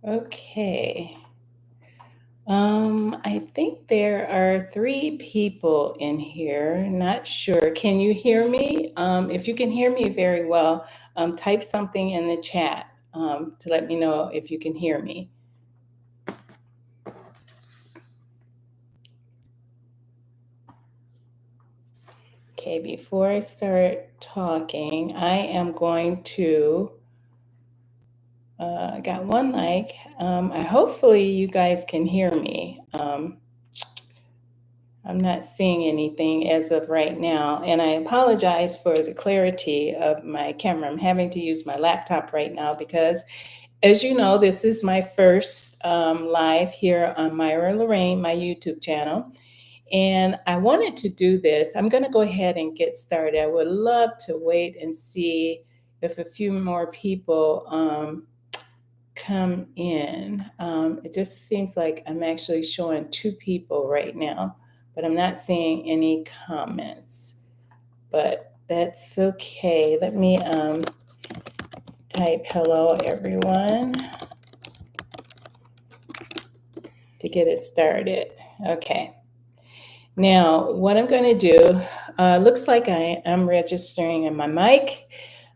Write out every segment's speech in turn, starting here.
Okay. I think there are three people in here. Not sure. Can you hear me? If you can hear me very well, type something in the chat to let me know if you can hear me. Okay, before I start talking, I am going to. I got one like. Hopefully you guys can hear me. I'm not seeing anything as of right now, and I apologize for the clarity of my camera. I'm having to use my laptop right now because, as you know, this is my first live here on Myra Lorraine, my YouTube channel. And I wanted to do this. I'm going to go ahead and get started. I would love to wait and see if a few more people come in. It just seems like I'm actually showing two people right now, but I'm not seeing any comments. But that's okay. Let me type hello, everyone, to get it started. Okay. Now, what I'm going to do, looks like I am registering in my mic.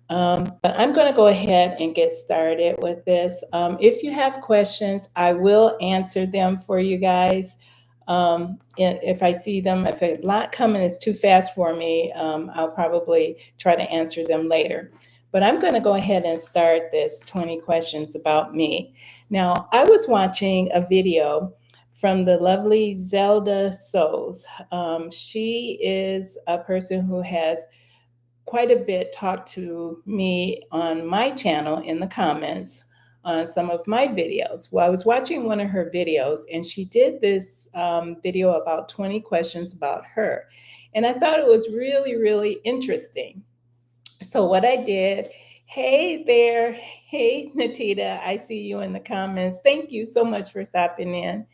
But I'm going to go ahead and get started with this. If you have questions, I will answer them for you guys. And if I see them, if a lot coming is too fast for me, I'll probably try to answer them later. But I'm going to go ahead and start this 20 questions about me. Now, I was watching a video from the lovely Zelda Souls. She is a person who has quite a bit talked to me on my channel in the comments on some of my videos. Well, I was watching one of her videos and she did this video about 20 questions about her. And I thought it was really, really interesting. So, what I did, hey there, hey Natita, I see you in the comments. Thank you so much for stopping in.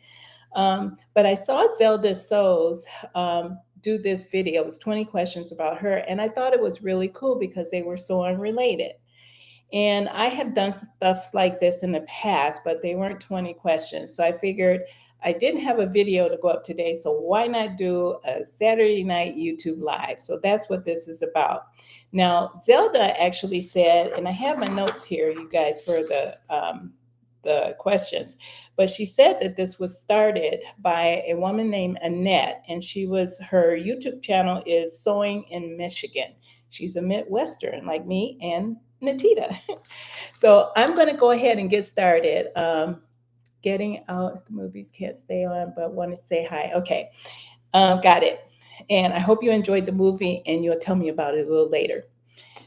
But I saw Zelda Souls do this video. It was 20 questions about her. And I thought it was really cool because they were so unrelated. And I have done stuff like this in the past, but they weren't 20 questions. So I figured I didn't have a video to go up today. So why not do a Saturday night YouTube live? So that's what this is about. Now, Zelda actually said, and I have my notes here, you guys, for the questions. But she said that this was started by a woman named Annette, and her YouTube channel is Sewing in Michigan. She's a Midwestern like me and Natita. So I'm going to go ahead and get started. Getting out, the movies can't stay on, but want to say hi. Okay, got it. And I hope you enjoyed the movie and you'll tell me about it a little later.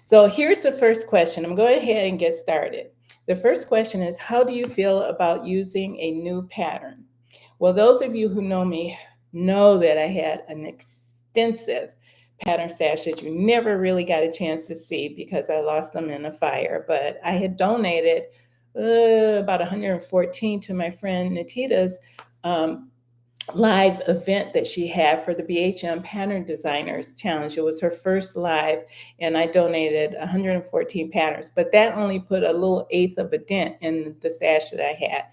So here's the first question. I'm going ahead and get started. The first question is, how do you feel about using a new pattern? Well, those of you who know me know that I had an extensive pattern stash that you never really got a chance to see because I lost them in a fire. But I had donated about 114 to my friend Natita's live event that she had for the BHM Pattern Designers Challenge. It was her first live, and I donated 114 patterns, but that only put a little eighth of a dent in the stash that I had.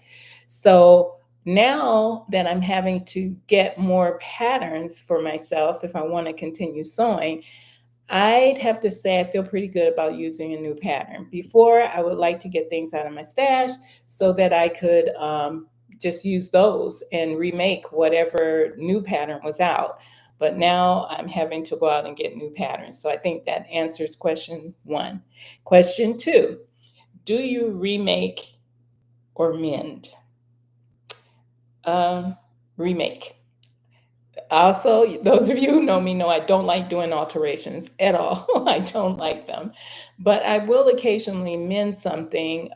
So now that I'm having to get more patterns for myself, if I want to continue sewing, I'd have to say I feel pretty good about using a new pattern. Before, I would like to get things out of my stash so that I could just use those and remake whatever new pattern was out. But now I'm having to go out and get new patterns. So I think that answers question one. Question two, do you remake or mend? Remake. Also, those of you who know me know I don't like doing alterations at all. I don't like them. But I will occasionally mend something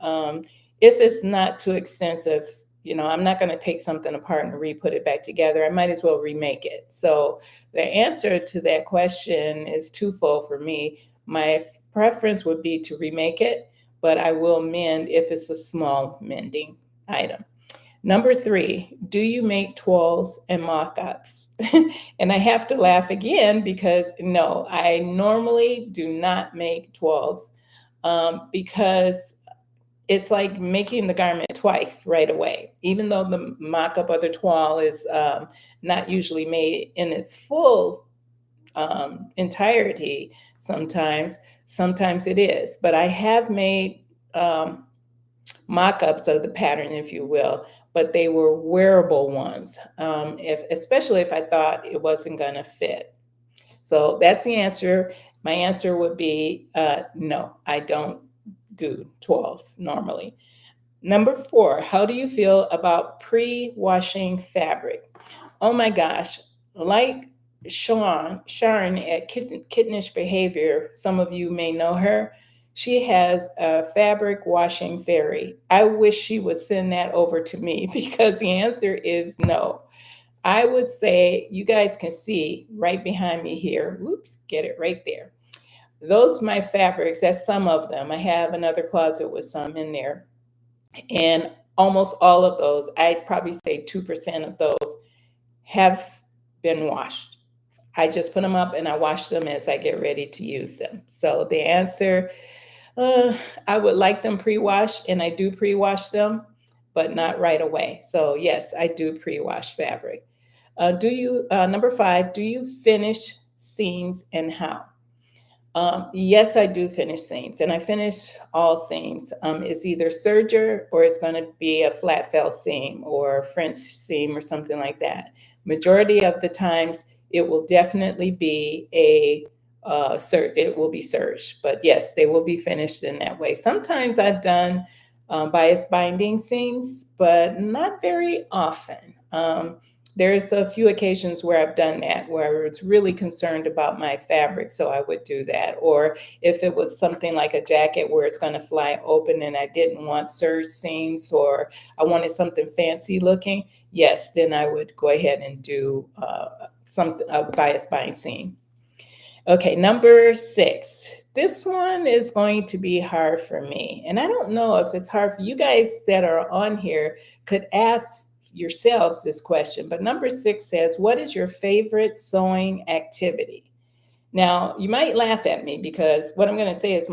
if it's not too extensive. I'm not going to take something apart and re-put it back together. I might as well remake it. So the answer to that question is twofold for me. My preference would be to remake it, but I will mend if it's a small mending item. Number three, do you make toiles and mockups? And I have to laugh again because no, I normally do not make toiles because it's like making the garment twice right away. Even though the mock-up or the toile is not usually made in its full entirety, sometimes it is. But I have made mock-ups of the pattern, if you will, but they were wearable ones, especially if I thought it wasn't going to fit. So that's the answer. My answer would be no, I don't do toiles normally. Number 4, how do you feel about pre-washing fabric? Oh my gosh, like Sharon at Kittenish Behavior, some of you may know her. She has a fabric washing fairy. I wish she would send that over to me because the answer is no. I would say you guys can see right behind me here. Whoops, get it right there. Those are my fabrics. That's some of them. I have another closet with some in there. And almost all of those, I'd probably say 2% of those have been washed. I just put them up and I wash them as I get ready to use them. So the answer, I would like them pre-washed, and I do pre-wash them, but not right away. So yes, I do pre-wash fabric. Number 5, do you finish seams and how? Yes, I do finish seams, and I finish all seams. It's either serger or it's going to be a flat fell seam or a French seam or something like that. Majority of the times, it will definitely be it will be serged, but yes, they will be finished in that way. Sometimes I've done bias binding seams, but not very often. There's a few occasions where I've done that, where I was really concerned about my fabric, so I would do that. Or if it was something like a jacket where it's going to fly open and I didn't want serge seams, or I wanted something fancy looking, yes, then I would go ahead and do a bias bind seam. Okay, number 6. This one is going to be hard for me. And I don't know if it's hard for you guys that are on here could ask yourselves this question. But number 6 says, what is your favorite sewing activity? Now, you might laugh at me because what I'm going to say is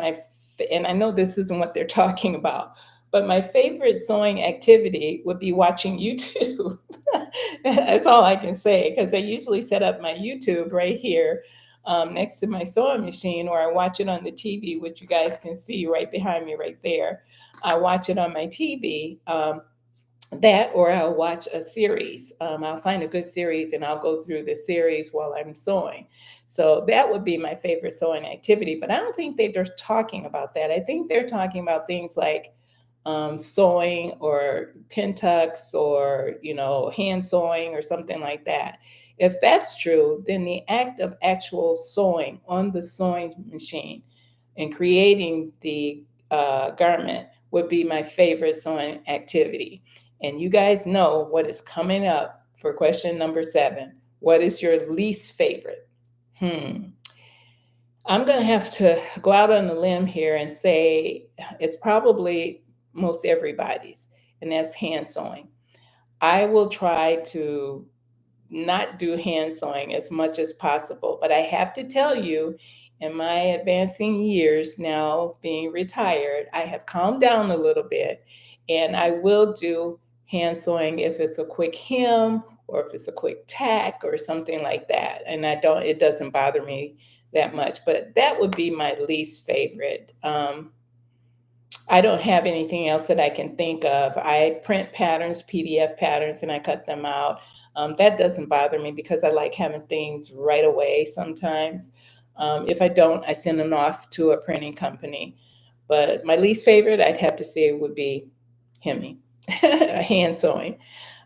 and I know this isn't what they're talking about, but my favorite sewing activity would be watching YouTube. That's all I can say, because I usually set up my YouTube right here next to my sewing machine, or I watch it on the TV, which you guys can see right behind me right there. I watch it on my TV. That, or I'll watch a series. I'll find a good series and I'll go through the series while I'm sewing. So that would be my favorite sewing activity. But I don't think they're talking about that. I think they're talking about things like sewing or pin tucks or, hand sewing or something like that. If that's true, then the act of actual sewing on the sewing machine and creating the garment would be my favorite sewing activity. And you guys know what is coming up for question number 7. What is your least favorite? I'm going to have to go out on a limb here and say it's probably most everybody's, and that's hand sewing. I will try to not do hand sewing as much as possible, but I have to tell you, in my advancing years now being retired, I have calmed down a little bit, and I will do hand sewing if it's a quick hem or if it's a quick tack or something like that. And it doesn't bother me that much, but that would be my least favorite. I don't have anything else that I can think of. I print patterns, PDF patterns, and I cut them out. That doesn't bother me because I like having things right away sometimes. If I don't, I send them off to a printing company. But my least favorite, I'd have to say, would be hemming, hand sewing.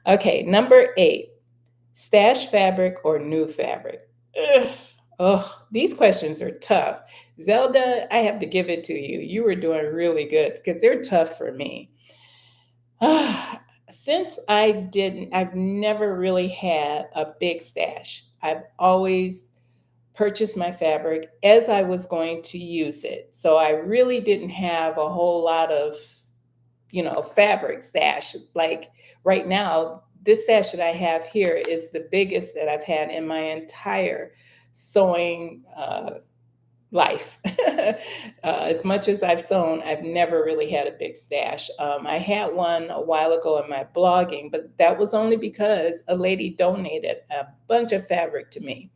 Okay, number 8, stash fabric or new fabric? Ugh. Oh, these questions are tough. Zelda, I have to give it to you. You were doing really good because they're tough for me. Since I've never really had a big stash. I've always purchased my fabric as I was going to use it. So I really didn't have a whole lot of, fabric stash. Like right now, this stash that I have here is the biggest that I've had in my entire sewing life. As much as I've sewn, I've never really had a big stash. I had one a while ago in my blogging, but that was only because a lady donated a bunch of fabric to me.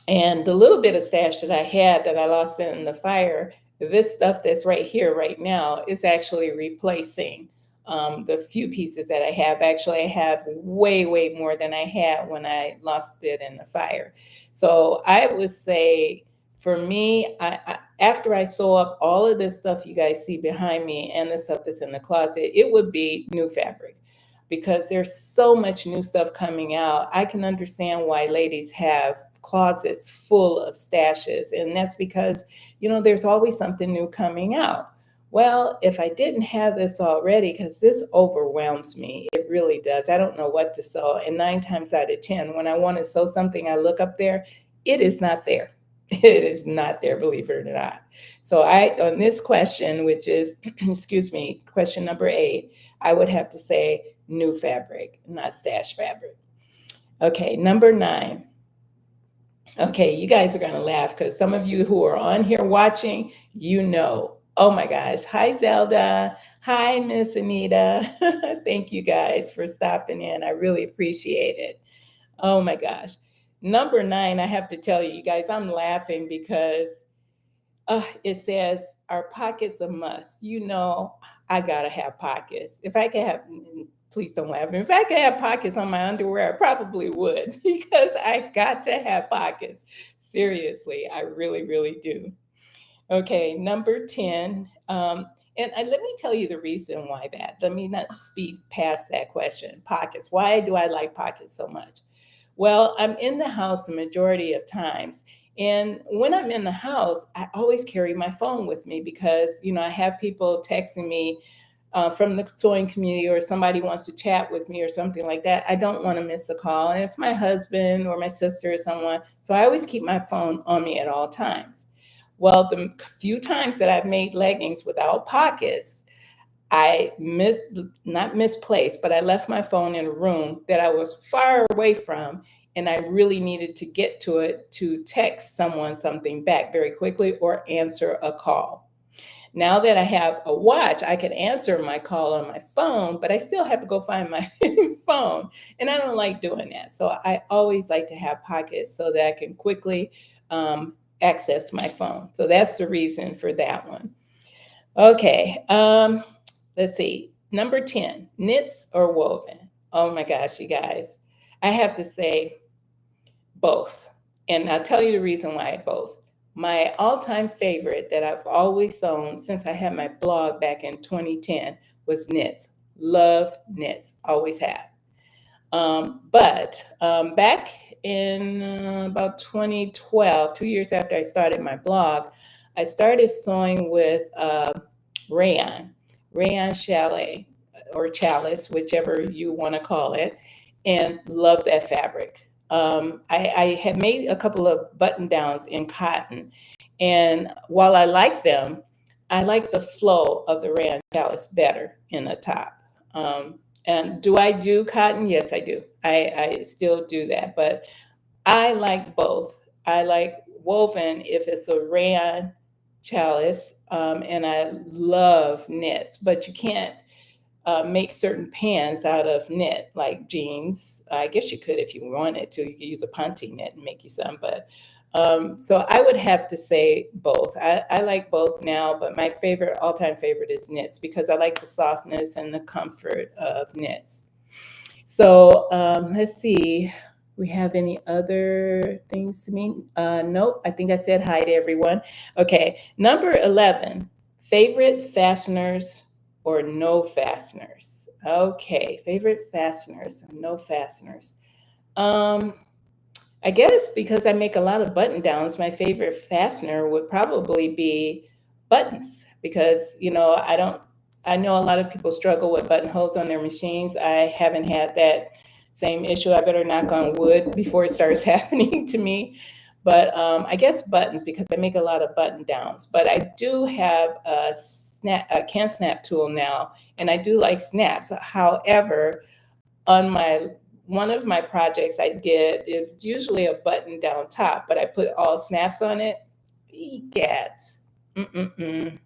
And the little bit of stash that I had that I lost in the fire, this stuff that's right here right now is actually replacing the few pieces that I have. Actually, I have way, way more than I had when I lost it in the fire. So I would say for me, after I sew up all of this stuff you guys see behind me and the stuff that's in the closet, it would be new fabric because there's so much new stuff coming out. I can understand why ladies have closets full of stashes, and that's because, there's always something new coming out. Well, if I didn't have this already, because this overwhelms me, it really does. I don't know what to sew. And 9 times out of 10, when I want to sew something, I look up there, it is not there. It is not there, believe it or not. So on this question, which is, excuse me, question number 8, I would have to say new fabric, not stash fabric. Okay, number 9. Okay, you guys are going to laugh because some of you who are on here watching, Oh my gosh. Hi, Zelda. Hi, Miss Anita. Thank you guys for stopping in. I really appreciate it. Oh my gosh. Number 9, I have to tell you, you guys, I'm laughing because it says, "Are pockets a must?" I gotta have pockets. If I could have, please don't laugh. If I could have pockets on my underwear, I probably would because I got to have pockets. Seriously, I really, really do. Okay, number 10. And let me tell you the reason why that. Let me not speed past that question. Pockets. Why do I like pockets so much? Well, I'm in the house the majority of times. And when I'm in the house, I always carry my phone with me because, I have people texting me from the sewing community, or somebody wants to chat with me or something like that. I don't want to miss a call. And if my husband or my sister or someone, so I always keep my phone on me at all times. Well, the few times that I've made leggings without pockets, I not misplaced, but I left my phone in a room that I was far away from, and I really needed to get to it to text someone something back very quickly or answer a call. Now that I have a watch, I can answer my call on my phone, but I still have to go find my phone. And I don't like doing that. So I always like to have pockets so that I can quickly access my phone. So that's the reason for that one. Okay. Let's see. Number 10, knits or woven? Oh my gosh, you guys. I have to say both. And I'll tell you the reason why both. My all-time favorite that I've always sewn since I had my blog back in 2010 was knits. Love knits, always have. But back in about 2012, 2 years after I started my blog, I started sewing with rayon chalet or chalice, whichever you want to call it, and love that fabric. I had made a couple of button downs in cotton, and while I like them, I like the flow of the rayon chalice better in the top. And do I do cotton? Yes, I do. I still do that, but I like both. I like woven if it's a rayon chalice, and I love knits, but you can't make certain pants out of knit, like jeans. I guess you could if you wanted to. You could use a punting knit and make you some, but so I would have to say both. I like both now, but my favorite, all-time favorite is knits because I like the softness and the comfort of knits. So let's see. We have any other things to me? Nope. I think I said hi to everyone. Okay. Number 11, favorite fasteners or no fasteners? Okay. Favorite fasteners and no fasteners. Um, I guess because I make a lot of button downs, my favorite fastener would probably be buttons because, I know a lot of people struggle with buttonholes on their machines. I haven't had that same issue. I better knock on wood before it starts happening to me. But I guess buttons because I make a lot of button downs. But I do have a can snap tool now, and I do like snaps. However, on my one of my projects I did is usually a button down top, but I put all snaps on it. Egats. Mm-mm-mm.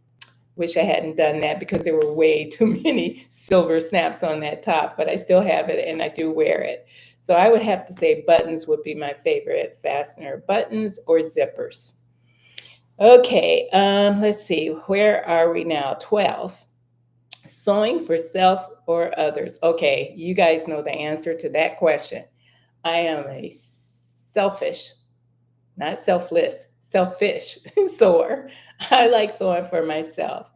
Wish I hadn't done that because there were way too many silver snaps on that top, but I still have it and I do wear it. So I would have to say buttons would be my favorite fastener, buttons or zippers. Okay, let's see, where are we now? 12. Sewing for self or others. Okay, you guys know the answer to that question. I am a selfish, not selfless, selfish sewer. I like sewing for myself.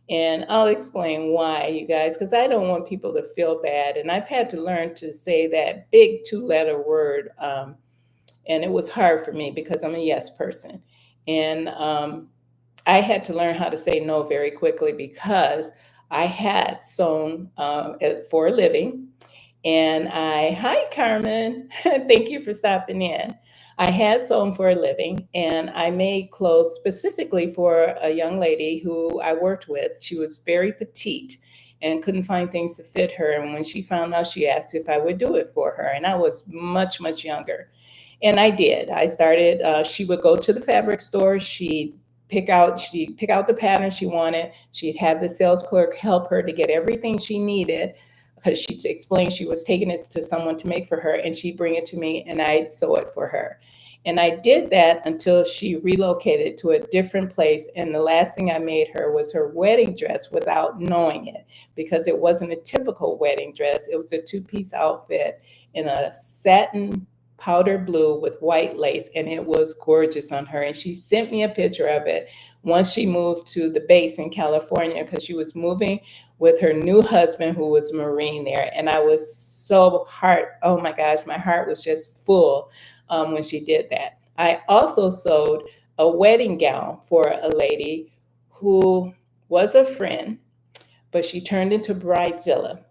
And I'll explain why, you guys, because I don't want people to feel bad. And I've had to learn to say that big two-letter word. And it was hard for me because I'm a yes person. And I had to learn how to say no very quickly because I had sewn for a living. And hi, Carmen. Thank you for stopping in. I had sewn for a living and I made clothes specifically for a young lady who I worked with. She was very petite and couldn't find things to fit her. And when she found out, she asked if I would do it for her. And I was much, much younger. And I did. I started, she would go to the fabric store. She'd pick out the pattern she wanted. She'd have the sales clerk help her to get everything she needed because she explained she was taking it to someone to make for her, and she'd bring it to me and I'd sew it for her. And I did that until she relocated to a different place. And the last thing I made her was her wedding dress without knowing it because it wasn't a typical wedding dress. It was a two-piece outfit in a satin powder blue with white lace, and it was gorgeous on her. And she sent me a picture of it once she moved to the base in California because she was moving with her new husband who was a Marine there. And I was so oh my gosh, my heart was just full when she did that. I also sewed a wedding gown for a lady who was a friend, but she turned into Bridezilla.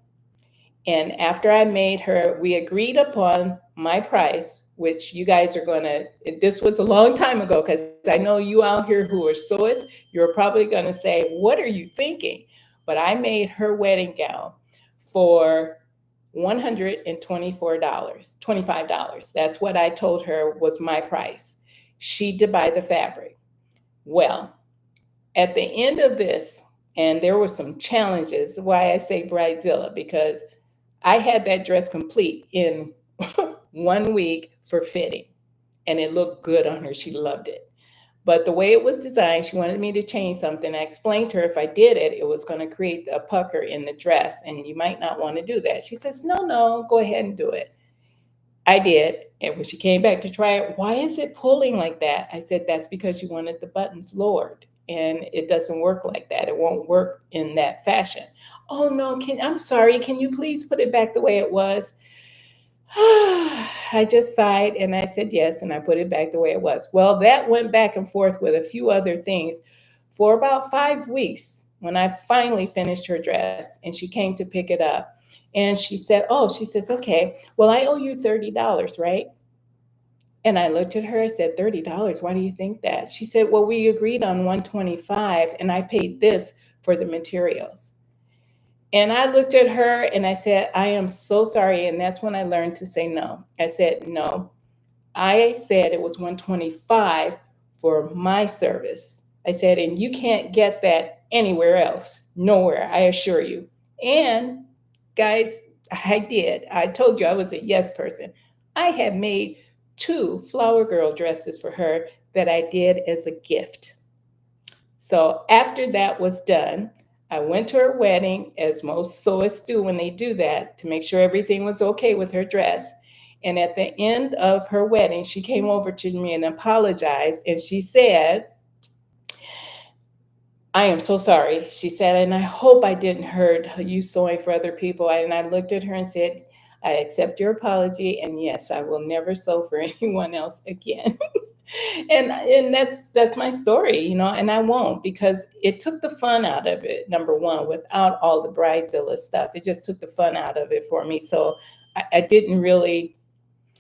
And after I made her, we agreed upon my price, which you guys are going to, this was a long time ago, because I know you out here who are sewists, you're probably going to say, what are you thinking? But I made her wedding gown for $124, $25. That's what I told her was my price. She did buy the fabric. Well, at the end of this, and there were some challenges, why I say Bridezilla, because I had that dress complete in 1 week for fitting, and it looked good on her. She loved it. But the way it was designed, she wanted me to change something. I explained to her if I did it, it was going to create a pucker in the dress, and you might not want to do that. She says, no, no, go ahead and do it. I did. And when she came back to try it, why is it pulling like that? I said, that's because you wanted the buttons lowered. And it doesn't work like that. It won't work in that fashion. Oh no, I'm sorry. Can you please put it back the way it was? I just sighed and I said yes, and I put it back the way it was. Well, that went back and forth with a few other things for about 5 weeks when I finally finished her dress and she came to pick it up. And she said, oh, she says, okay, well, I owe you $30, right? And I looked at her, I said, $30, why do you think that? She said, well, we agreed on 125 and I paid this for the materials. And I looked at her and I said, I am so sorry. And that's when I learned to say no. I said, no, I said it was 125 for my service. I said, and you can't get that anywhere else, nowhere, I assure you. And guys, I did. I told you I was a yes person. I had made 2 flower girl dresses for her that I did as a gift. So after that was done, I went to her wedding, as most sewists do when they do that, to make sure everything was okay with her dress. And at the end of her wedding, she came over to me and apologized. And she said, I am so sorry. She said, and I hope I didn't hurt you sewing for other people. And I looked at her and said, I accept your apology. And yes, I will never sew for anyone else again. And that's my story, and I won't, because it took the fun out of it. Number one, without all the Bridezilla stuff, it just took the fun out of it for me. So I didn't really